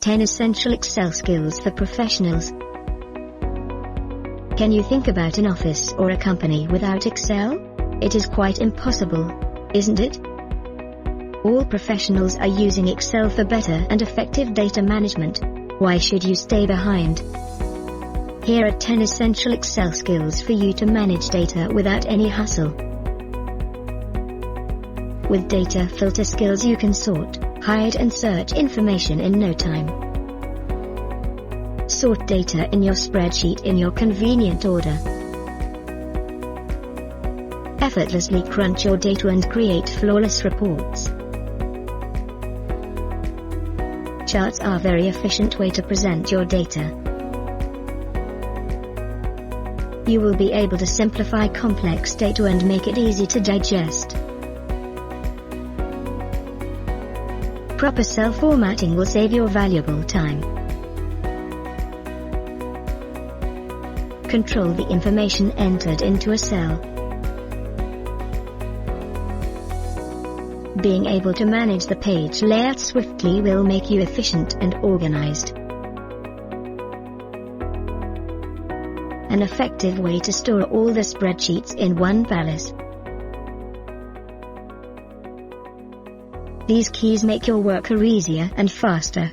10 Essential Excel Skills for Professionals. Can you think about an office or a company without Excel? It is quite impossible, isn't it? All professionals are using Excel for better and effective data management. Why should you stay behind? Here are 10 essential Excel skills for you to manage data without any hassle. With data filter skills you can sort, hide and search information in no time. Sort data in your spreadsheet in your convenient order. Effortlessly crunch your data and create flawless reports. Charts are a very efficient way to present your data. You will be able to simplify complex data and make it easy to digest. Proper cell formatting will save your valuable time. Control the information entered into a cell. Being able to manage the page layout swiftly will make you efficient and organized. An effective way to store all the spreadsheets in one palace. These keys make your work easier and faster.